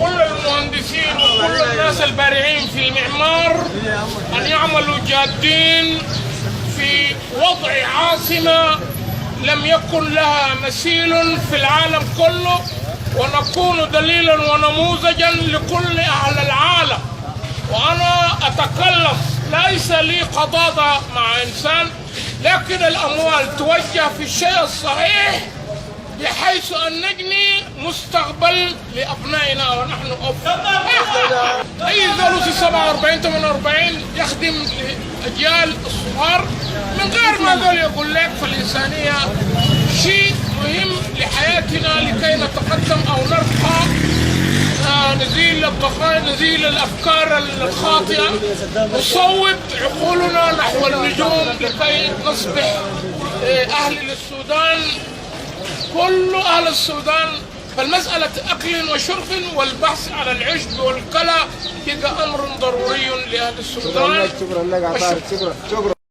كل المهندسين وكل الناس البارعين في المعمار أن يعملوا جادين في وضع عاصمة لم يكن لها مثيل في العالم كله، ونكون دليلا ونموذجا لكل أهل العالم. وأنا أتكلم ليس لي قضاضة مع إنسان، لكن الأموال توجه في الشيء الصحيح بحيث أن نجني مستقبل لأبنائنا ونحن أي زول 47 48 يخدم الأجيال الصغار من غير ما ذول يقول لك. فالإنسانية شيء مهم لحياتنا لكي نتقدم أو نرقى، نزيل البقايا، نزيل الأفكار الخاطئة، نصوب عقولنا نحو النجوم لكي نصبح أهل السودان، كل أهل السودان. فالمسألة أكل وشرب والبحث عن العشب والكلى هي أمر ضروري لأهل السودان. شكرا لك. شكرا.